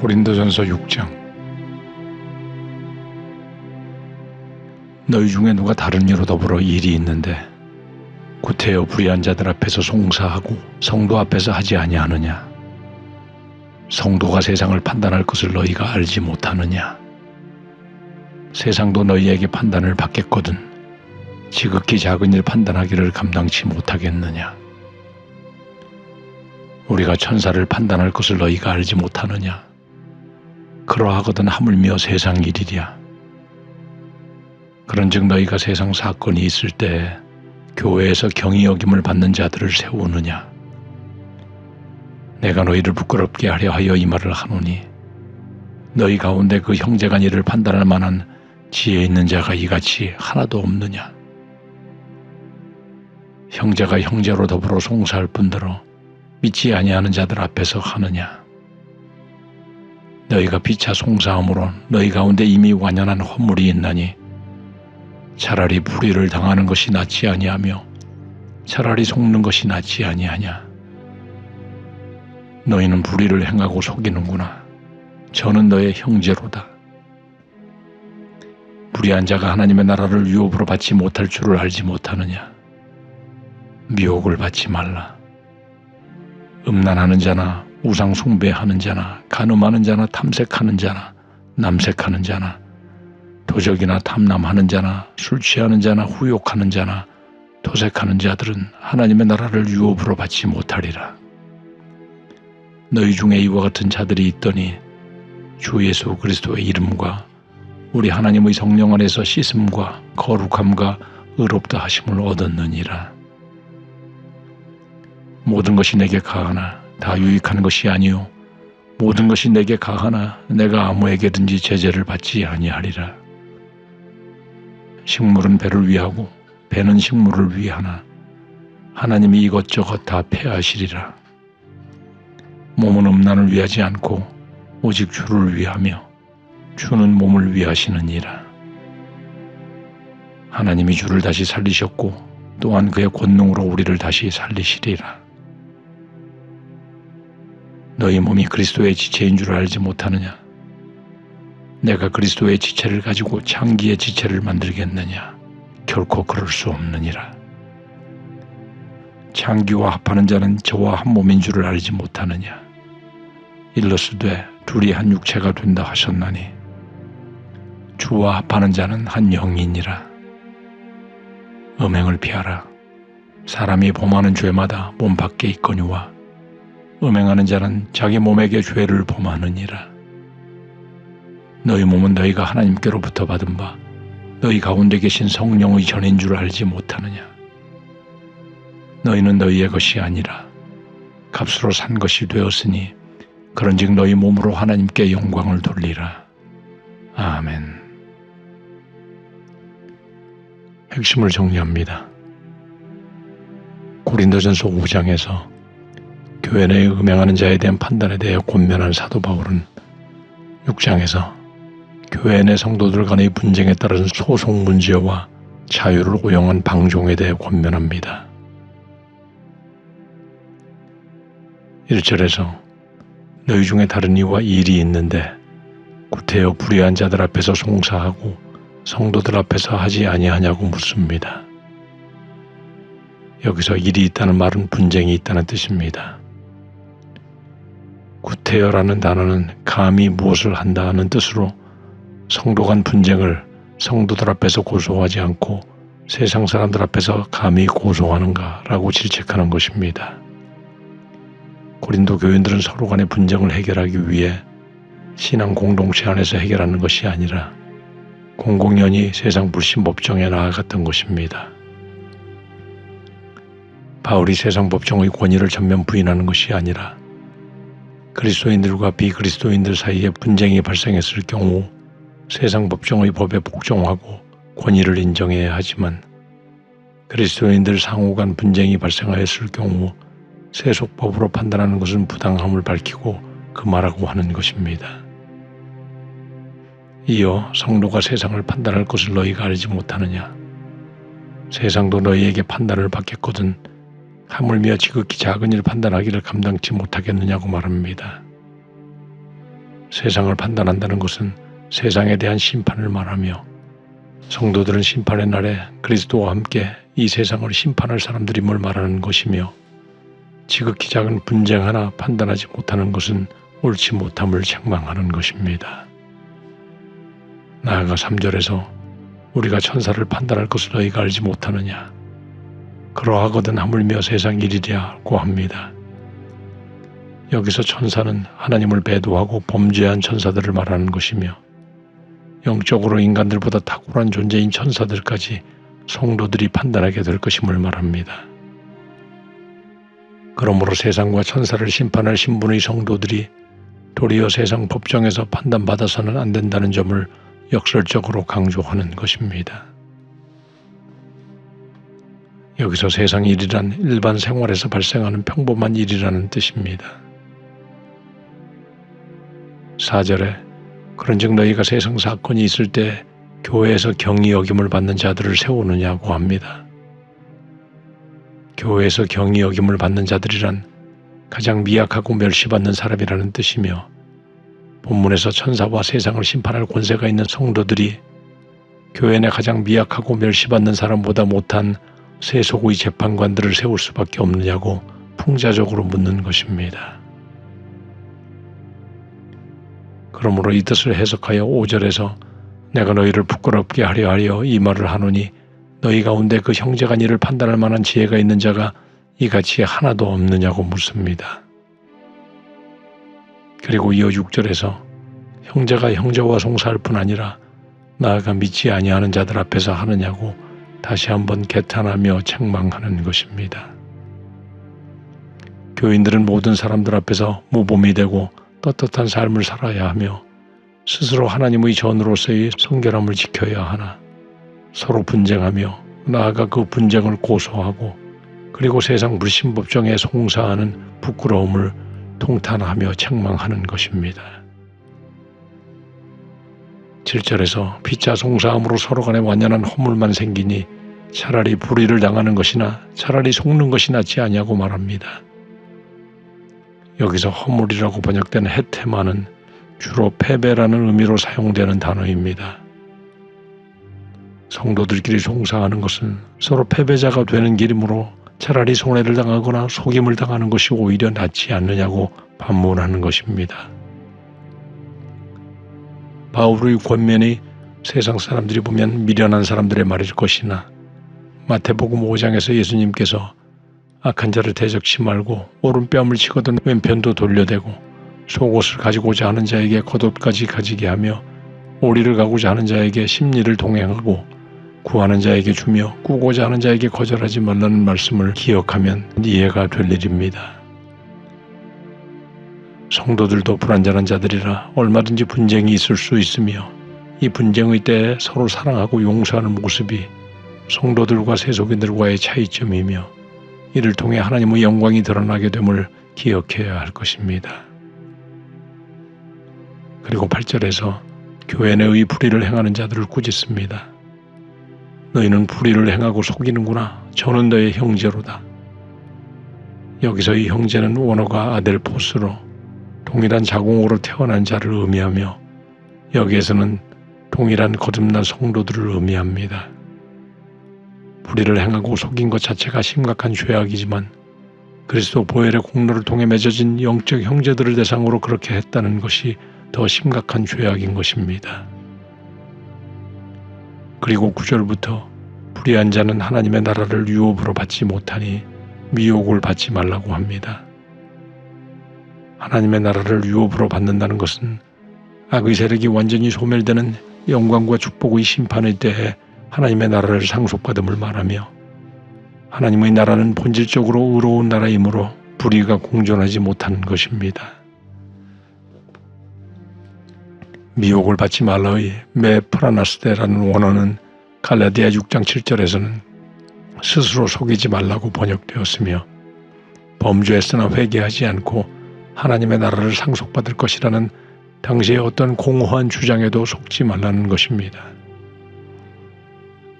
고린도전서 6장. 너희 중에 누가 다른 이로 더불어 일이 있는데 구태여 불의한 자들 앞에서 송사하고 성도 앞에서 하지 아니하느냐? 성도가 세상을 판단할 것을 너희가 알지 못하느냐? 세상도 너희에게 판단을 받겠거든 지극히 작은 일 판단하기를 감당치 못하겠느냐? 우리가 천사를 판단할 것을 너희가 알지 못하느냐? 그러하거든 하물며 세상 일이랴. 그런즉 너희가 세상 사건이 있을 때 교회에서 경히 여김을 받는 자들을 세우느냐? 내가 너희를 부끄럽게 하려 하여 이 말을 하노니 너희 가운데 그 형제간 이를 판단할 만한 지혜 있는 자가 이같이 하나도 없느냐? 형제가 형제로 더불어 송사할 뿐더러 믿지 아니하는 자들 앞에서 하느냐? 너희가 피차 송사함으로 너희 가운데 이미 완연한 허물이 있나니 차라리 불의를 당하는 것이 낫지 아니하며 차라리 속는 것이 낫지 아니하냐? 너희는 불의를 행하고 속이는구나. 저는 너의 형제로다. 불의한 자가 하나님의 나라를 유업으로 받지 못할 줄을 알지 못하느냐? 미혹을 받지 말라. 음란하는 자나 우상 숭배하는 자나 간음하는 자나 탐색하는 자나 남색하는 자나 도적이나 탐남하는 자나 술 취하는 자나 후욕하는 자나 도색하는 자들은 하나님의 나라를 유업으로 받지 못하리라. 너희 중에 이와 같은 자들이 있더니 주 예수 그리스도의 이름과 우리 하나님의 성령 안에서 씻음과 거룩함과 의롭다 하심을 얻었느니라. 모든 것이 내게 가하나 다 유익한 것이 아니요 모든 것이 내게 가하나 내가 아무에게든지 제재를 받지 아니하리라. 식물은 배를 위하고 배는 식물을 위하나 하나님이 이것저것 다 폐하시리라. 몸은 음란을 위하지 않고 오직 주를 위하며 주는 몸을 위하시느니라. 하나님이 주를 다시 살리셨고 또한 그의 권능으로 우리를 다시 살리시리라. 너희 몸이 그리스도의 지체인 줄 알지 못하느냐? 내가 그리스도의 지체를 가지고 창기의 지체를 만들겠느냐? 결코 그럴 수 없느니라. 창기와 합하는 자는 저와 한 몸인 줄을 알지 못하느냐? 일러스되 둘이 한 육체가 된다 하셨나니 주와 합하는 자는 한 영이니라. 음행을 피하라. 사람이 범하는 죄마다 몸 밖에 있거니와 음행하는 자는 자기 몸에게 죄를 범하느니라. 너희 몸은 너희가 하나님께로부터 받은 바 너희 가운데 계신 성령의 전인 줄 알지 못하느냐? 너희는 너희의 것이 아니라 값으로 산 것이 되었으니 그런즉 너희 몸으로 하나님께 영광을 돌리라. 아멘. 핵심을 정리합니다. 고린도전서 5장에서 교회 내에 음행하는 자에 대한 판단에 대해 권면한 사도 바울은 6장에서 교회 내 성도들 간의 분쟁에 따른 소송 문제와 자유를 오용한 방종에 대해 권면합니다. 1절에서 너희 중에 다른 이와 일이 있는데 구태여 불의한 자들 앞에서 송사하고 성도들 앞에서 하지 아니하냐고 묻습니다. 여기서 일이 있다는 말은 분쟁이 있다는 뜻입니다. 구태여라는 단어는 감히 무엇을 한다 하는 뜻으로 성도 간 분쟁을 성도들 앞에서 고소하지 않고 세상 사람들 앞에서 감히 고소하는가라고 질책하는 것입니다. 고린도 교인들은 서로 간의 분쟁을 해결하기 위해 신앙 공동체 안에서 해결하는 것이 아니라 공공연히 세상 불신 법정에 나아갔던 것입니다. 바울이 세상 법정의 권위를 전면 부인하는 것이 아니라 그리스도인들과 비그리스도인들 사이에 분쟁이 발생했을 경우 세상 법정의 법에 복종하고 권위를 인정해야 하지만 그리스도인들 상호 간 분쟁이 발생하였을 경우 세속법으로 판단하는 것은 부당함을 밝히고 금하라고 하는 것입니다. 이어 성도가 세상을 판단할 것을 너희가 알지 못하느냐? 세상도 너희에게 판단을 받겠거든 하물며 지극히 작은 일 판단하기를 감당치 못하겠느냐고 말합니다. 세상을 판단한다는 것은 세상에 대한 심판을 말하며 성도들은 심판의 날에 그리스도와 함께 이 세상을 심판할 사람들임을 말하는 것이며 지극히 작은 분쟁 하나 판단하지 못하는 것은 옳지 못함을 책망하는 것입니다. 나아가 3절에서 우리가 천사를 판단할 것을 너희가 알지 못하느냐 그러하거든 하물며 세상 일이랴고 합니다. 여기서 천사는 하나님을 배도하고 범죄한 천사들을 말하는 것이며 영적으로 인간들보다 탁월한 존재인 천사들까지 성도들이 판단하게 될 것임을 말합니다. 그러므로 세상과 천사를 심판할 신분의 성도들이 도리어 세상 법정에서 판단받아서는 안 된다는 점을 역설적으로 강조하는 것입니다. 여기서 세상 일이란 일반 생활에서 발생하는 평범한 일이라는 뜻입니다. 4절에 그런즉 너희가 세상 사건이 있을 때 교회에서 경히 여김을 받는 자들을 세우느냐고 합니다. 교회에서 경히 여김을 받는 자들이란 가장 미약하고 멸시받는 사람이라는 뜻이며 본문에서 천사와 세상을 심판할 권세가 있는 성도들이 교회 내 가장 미약하고 멸시받는 사람보다 못한 세속의 재판관들을 세울 수밖에 없느냐고 풍자적으로 묻는 것입니다. 그러므로 이 뜻을 해석하여 5절에서 내가 너희를 부끄럽게 하려 하여 이 말을 하노니 너희 가운데 그 형제간 일을 판단할 만한 지혜가 있는 자가 이같이 하나도 없느냐고 묻습니다. 그리고 이어 6절에서 형제가 형제와 송사할 뿐 아니라 나아가 믿지 아니하는 자들 앞에서 하느냐고 다시 한번 개탄하며 책망하는 것입니다. 교인들은 모든 사람들 앞에서 모범이 되고 떳떳한 삶을 살아야 하며 스스로 하나님의 전으로서의 성결함을 지켜야 하나 서로 분쟁하며 나아가 그 분쟁을 고소하고 그리고 세상 불신법정에 송사하는 부끄러움을 통탄하며 책망하는 것입니다. 7절에서 피차 송사함으로 서로 간에 완연한 허물만 생기니 차라리 불의를 당하는 것이나 차라리 속는 것이 낫지 아니하고 말합니다. 여기서 허물이라고 번역된 헤테마는 주로 패배라는 의미로 사용되는 단어입니다. 성도들끼리 송사하는 것은 서로 패배자가 되는 길이므로 차라리 손해를 당하거나 속임을 당하는 것이 오히려 낫지 않느냐고 반문하는 것입니다. 바울의 권면이 세상 사람들이 보면 미련한 사람들의 말일 것이나 마태복음 5장에서 예수님께서 악한 자를 대적치 말고 오른뺨을 치거든 왼편도 돌려대고 속옷을 가지고자 하는 자에게 겉옷까지 가지게 하며 오리를 가고자 하는 자에게 심리를 동행하고 구하는 자에게 주며 꾸고자 하는 자에게 거절하지 말라는 말씀을 기억하면 이해가 될 일입니다. 성도들도 불완전한 자들이라 얼마든지 분쟁이 있을 수 있으며 이 분쟁의 때에 서로 사랑하고 용서하는 모습이 성도들과 세속인들과의 차이점이며 이를 통해 하나님의 영광이 드러나게 됨을 기억해야 할 것입니다. 그리고 8절에서 교회 내의 불의를 행하는 자들을 꾸짖습니다. 너희는 불의를 행하고 속이는구나. 저는 너의 형제로다. 여기서 이 형제는 원어가 아델포스로 동일한 자궁으로 태어난 자를 의미하며 여기에서는 동일한 거듭난 성도들을 의미합니다. 불의를 행하고 속인 것 자체가 심각한 죄악이지만 그리스도 보혈의 공로를 통해 맺어진 영적 형제들을 대상으로 그렇게 했다는 것이 더 심각한 죄악인 것입니다. 그리고 9절부터 불의한 자는 하나님의 나라를 유업으로 받지 못하니 미혹을 받지 말라고 합니다. 하나님의 나라를 유업으로 받는다는 것은 악의 세력이 완전히 소멸되는 영광과 축복의 심판의 때에 하나님의 나라를 상속받음을 말하며 하나님의 나라는 본질적으로 의로운 나라이므로 불의가 공존하지 못하는 것입니다. 미혹을 받지 말라의 메프라나스데라는 원어는 갈라디아 6장 7절에서는 스스로 속이지 말라고 번역되었으며 범죄했으나 회개하지 않고 하나님의 나라를 상속받을 것이라는 당시의 어떤 공허한 주장에도 속지 말라는 것입니다.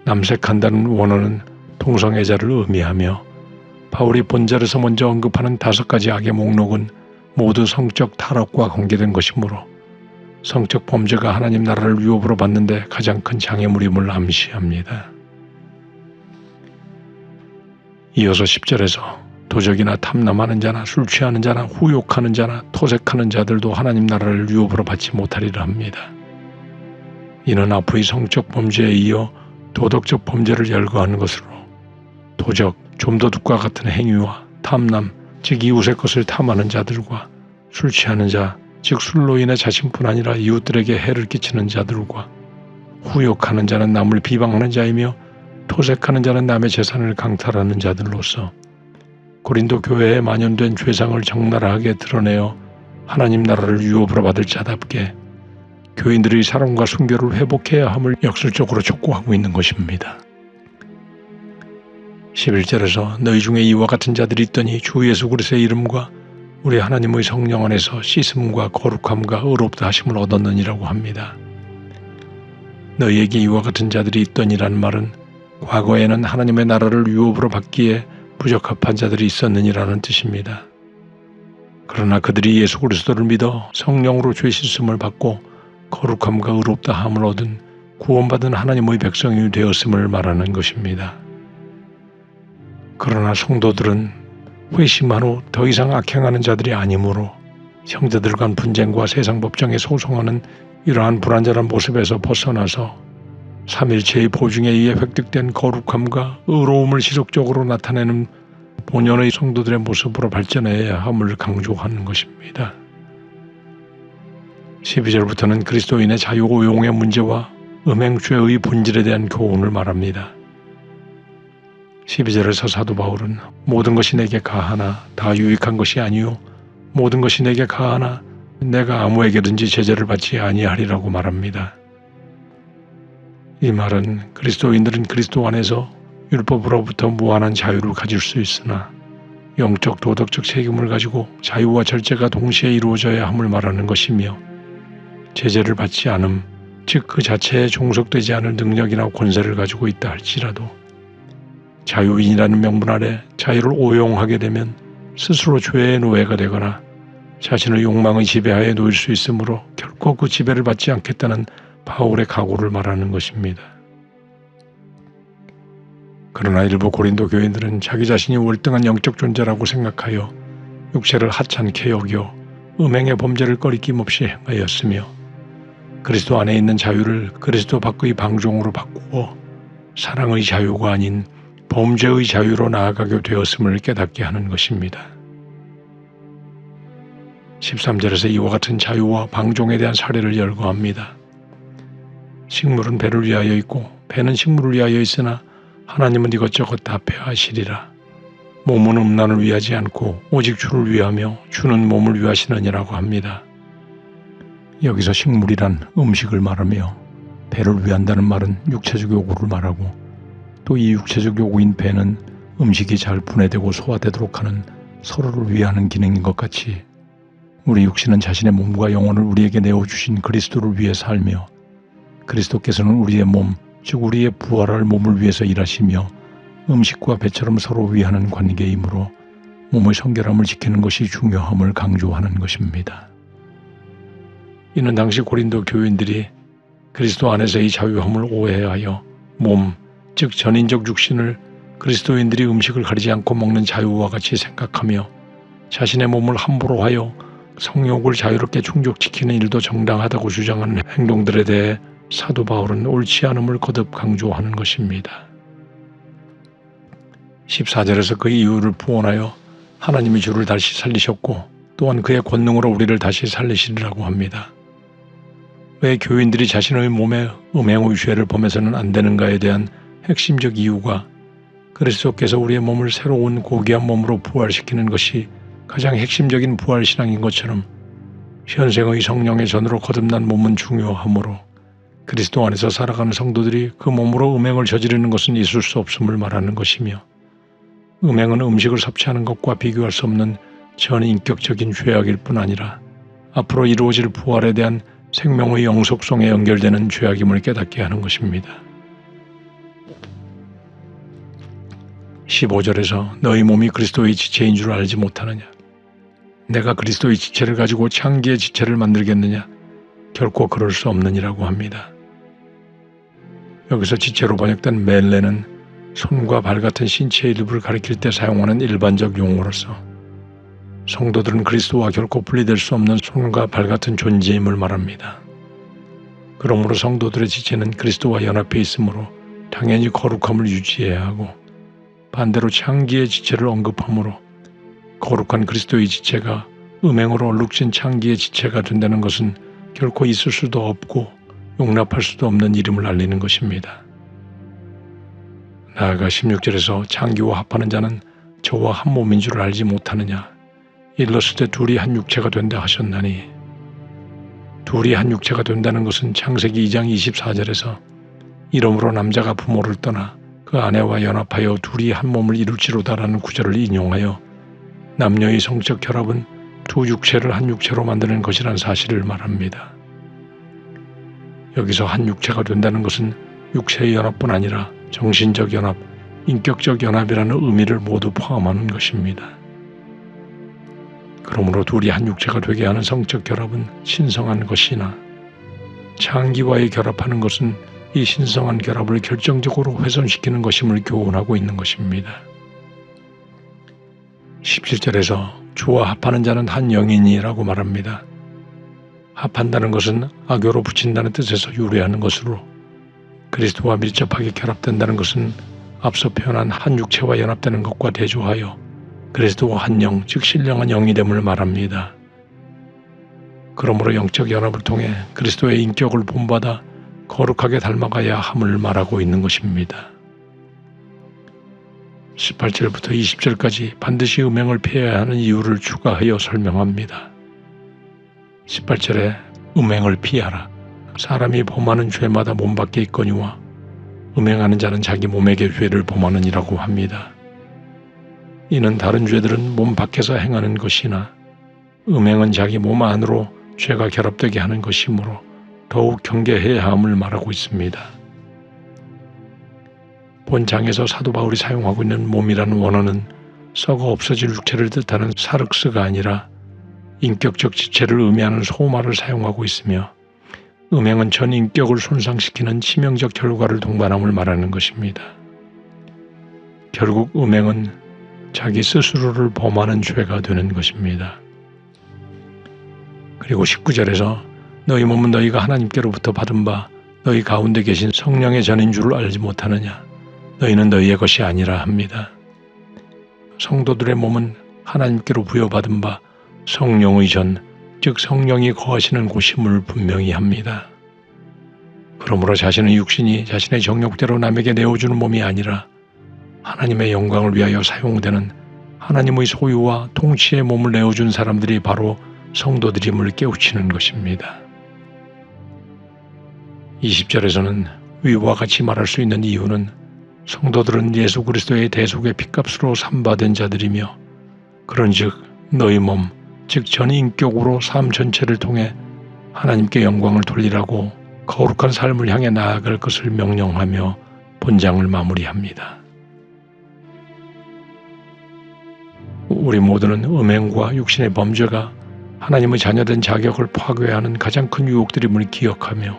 남색한다는 원어는 동성애자를 의미하며 바울이 본절에서 먼저 언급하는 5가지 악의 목록은 모두 성적 타락과 관계된 것이므로 성적 범죄가 하나님 나라를 유업으로 받는데 가장 큰 장애물임을 암시합니다. 이어서 10절에서 도적이나 탐남하는 자나 술 취하는 자나 후욕하는 자나 토색하는 자들도 하나님 나라를 유업으로 받지 못하리라 합니다. 이는 앞의 성적 범죄에 이어 도덕적 범죄를 열거하는 것으로 도적, 좀도둑과 같은 행위와 탐남, 즉 이웃의 것을 탐하는 자들과 술 취하는 자, 즉 술로 인해 자신뿐 아니라 이웃들에게 해를 끼치는 자들과 후욕하는 자는 남을 비방하는 자이며 토색하는 자는 남의 재산을 강탈하는 자들로서 고린도 교회에 만연된 죄상을 적나라하게 드러내어 하나님 나라를 유업으로 받을 자답게 교인들의 사랑과 순결을 회복해야 함을 역설적으로 촉구하고 있는 것입니다. 11절에서 너희 중에 이와 같은 자들이 있더니 주 예수 그리스도의 이름과 우리 하나님의 성령 안에서 씻음과 거룩함과 의롭다 하심을 얻었느니라고 합니다. 너희에게 이와 같은 자들이 있더니라는 말은 과거에는 하나님의 나라를 유업으로 받기에 부적합한 자들이 있었느니라는 뜻입니다. 그러나 그들이 예수 그리스도를 믿어 성령으로 죄 씻음을 받고 거룩함과 의롭다 함을 얻은 구원받은 하나님의 백성이 되었음을 말하는 것입니다. 그러나 성도들은 회심한 후 더 이상 악행하는 자들이 아니므로 형제들 간 분쟁과 세상 법정에 소송하는 이러한 불완전한 모습에서 벗어나서 삼일체의 보증에 의해 획득된 거룩함과 의로움을 지속적으로 나타내는 본연의 성도들의 모습으로 발전해야 함을 강조하는 것입니다. 12절부터는 그리스도인의 자유오용의 문제와 음행죄의 본질에 대한 교훈을 말합니다. 12절에서 사도 바울은 모든 것이 내게 가하나 다 유익한 것이 아니요 모든 것이 내게 가하나 내가 아무에게든지 제재를 받지 아니하리라고 말합니다. 이 말은 그리스도인들은 그리스도 안에서 율법으로부터 무한한 자유를 가질 수 있으나 영적 도덕적 책임을 가지고 자유와 절제가 동시에 이루어져야 함을 말하는 것이며 제재를 받지 않음, 즉 그 자체에 종속되지 않을 능력이나 권세를 가지고 있다 할지라도 자유인이라는 명분 아래 자유를 오용하게 되면 스스로 죄의 노예가 되거나 자신의 욕망의 지배하에 놓일 수 있으므로 결코 그 지배를 받지 않겠다는 바울의 각오를 말하는 것입니다. 그러나 일부 고린도 교인들은 자기 자신이 월등한 영적 존재라고 생각하여 육체를 하찮게 여겨 음행의 범죄를 꺼리낌없이 행하였으며 그리스도 안에 있는 자유를 그리스도 밖의 방종으로 바꾸어 사랑의 자유가 아닌 범죄의 자유로 나아가게 되었음을 깨닫게 하는 것입니다. 13절에서 이와 같은 자유와 방종에 대한 사례를 열거합니다. 식물은 배를 위하여 있고 배는 식물을 위하여 있으나 하나님은 이것저것 다 폐하시리라. 몸은 음란을 위하지 않고 오직 주를 위하며 주는 몸을 위하시느니라고 합니다. 여기서 식물이란 음식을 말하며 배를 위한다는 말은 육체적 요구를 말하고 또 이 육체적 요구인 배는 음식이 잘 분해되고 소화되도록 하는 서로를 위하는 기능인 것 같이 우리 육신은 자신의 몸과 영혼을 우리에게 내어주신 그리스도를 위해 살며 그리스도께서는 우리의 몸, 즉 우리의 부활할 몸을 위해서 일하시며 음식과 배처럼 서로 위하는 관계이므로 몸의 성결함을 지키는 것이 중요함을 강조하는 것입니다. 이는 당시 고린도 교인들이 그리스도 안에서의 자유함을 오해하여 몸, 즉 전인적 육신을 그리스도인들이 음식을 가리지 않고 먹는 자유와 같이 생각하며 자신의 몸을 함부로 하여 성욕을 자유롭게 충족시키는 일도 정당하다고 주장하는 행동들에 대해 사도 바울은 옳지 않음을 거듭 강조하는 것입니다. 14절에서 그 이유를 부언하여 하나님이 주를 다시 살리셨고 또한 그의 권능으로 우리를 다시 살리시리라고 합니다. 왜 교인들이 자신의 몸에 음행의 죄를 범해서는 안 되는가에 대한 핵심적 이유가 그리스도께서 우리의 몸을 새로운 고귀한 몸으로 부활시키는 것이 가장 핵심적인 부활신앙인 것처럼 현생의 성령의 전으로 거듭난 몸은 중요하므로 그리스도 안에서 살아가는 성도들이 그 몸으로 음행을 저지르는 것은 있을 수 없음을 말하는 것이며 음행은 음식을 섭취하는 것과 비교할 수 없는 전인격적인 죄악일 뿐 아니라 앞으로 이루어질 부활에 대한 생명의 영속성에 연결되는 죄악임을 깨닫게 하는 것입니다. 15절에서 너희 몸이 그리스도의 지체인 줄 알지 못하느냐? 내가 그리스도의 지체를 가지고 창기의 지체를 만들겠느냐? 결코 그럴 수 없느니라고 합니다. 여기서 지체로 번역된 멜레는 손과 발 같은 신체의 일부를 가리킬 때 사용하는 일반적 용어로서 성도들은 그리스도와 결코 분리될 수 없는 손과 발 같은 존재임을 말합니다. 그러므로 성도들의 지체는 그리스도와 연합해 있으므로 당연히 거룩함을 유지해야 하고, 반대로 창기의 지체를 언급하므로 거룩한 그리스도의 지체가 음행으로 얼룩진 창기의 지체가 된다는 것은 결코 있을 수도 없고 용납할 수도 없는 이름을 알리는 것입니다. 나아가 16절에서 창기와 합하는 자는 저와 한 몸인 줄 알지 못하느냐, 일렀을 때 둘이 한 육체가 된다 하셨나니, 둘이 한 육체가 된다는 것은 창세기 2장 24절에서 이러므로 남자가 부모를 떠나 그 아내와 연합하여 둘이 한 몸을 이룰지로다라는 구절을 인용하여 남녀의 성적 결합은 두 육체를 한 육체로 만드는 것이란 사실을 말합니다. 여기서 한 육체가 된다는 것은 육체의 연합뿐 아니라 정신적 연합, 인격적 연합이라는 의미를 모두 포함하는 것입니다. 그러므로 둘이 한 육체가 되게 하는 성적 결합은 신성한 것이나 창기와의 결합하는 것은 이 신성한 결합을 결정적으로 훼손시키는 것임을 교훈하고 있는 것입니다. 17절에서 주와 합하는 자는 한 영이니라고 말합니다. 합한다는 것은 악교로 붙인다는 뜻에서 유래하는 것으로, 그리스도와 밀접하게 결합된다는 것은 앞서 표현한 한 육체와 연합되는 것과 대조하여 그리스도와 한 영, 즉 신령한 영이됨을 말합니다. 그러므로 영적 연합을 통해 그리스도의 인격을 본받아 거룩하게 닮아가야 함을 말하고 있는 것입니다. 18절부터 20절까지 반드시 음행을 피해야 하는 이유를 추가하여 설명합니다. 18절에 음행을 피하라. 사람이 범하는 죄마다 몸 밖에 있거니와 음행하는 자는 자기 몸에게 죄를 범하느니라고 합니다. 이는 다른 죄들은 몸 밖에서 행하는 것이나 음행은 자기 몸 안으로 죄가 결합되게 하는 것이므로 더욱 경계해야 함을 말하고 있습니다. 본장에서 사도 바울이 사용하고 있는 몸이라는 원어는 썩어 없어질 육체를 뜻하는 사륵스가 아니라 인격적 지체를 의미하는 소마를 사용하고 있으며, 음행은 전 인격을 손상시키는 치명적 결과를 동반함을 말하는 것입니다. 결국 음행은 자기 스스로를 범하는 죄가 되는 것입니다. 그리고 19절에서 너희 몸은 너희가 하나님께로부터 받은 바 너희 가운데 계신 성령의 전인 줄을 알지 못하느냐, 너희는 너희의 것이 아니라 합니다. 성도들의 몸은 하나님께로 부여받은 바 성령의 전, 즉 성령이 거하시는 곳임을 분명히 합니다. 그러므로 자신의 육신이 자신의 정욕대로 남에게 내어주는 몸이 아니라 하나님의 영광을 위하여 사용되는 하나님의 소유와 통치의 몸을 내어준 사람들이 바로 성도들임을 깨우치는 것입니다. 20절에서는 위와 같이 말할 수 있는 이유는 성도들은 예수 그리스도의 대속의 핏값으로 삼받은 자들이며, 그런즉 너희 몸, 즉 전인격으로 삶 전체를 통해 하나님께 영광을 돌리라고 거룩한 삶을 향해 나아갈 것을 명령하며 본장을 마무리합니다. 우리 모두는 음행과 육신의 범죄가 하나님의 자녀된 자격을 파괴하는 가장 큰 유혹들임을 기억하며,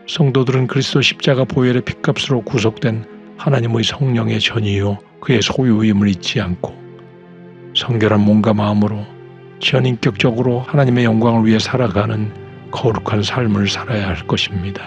성도들은 그리스도 십자가 보혈의 핏값으로 구속된 하나님의 성령의 전이요 그의 소유임을 잊지 않고 성결한 몸과 마음으로 전인격적으로 하나님의 영광을 위해 살아가는 거룩한 삶을 살아야 할 것입니다.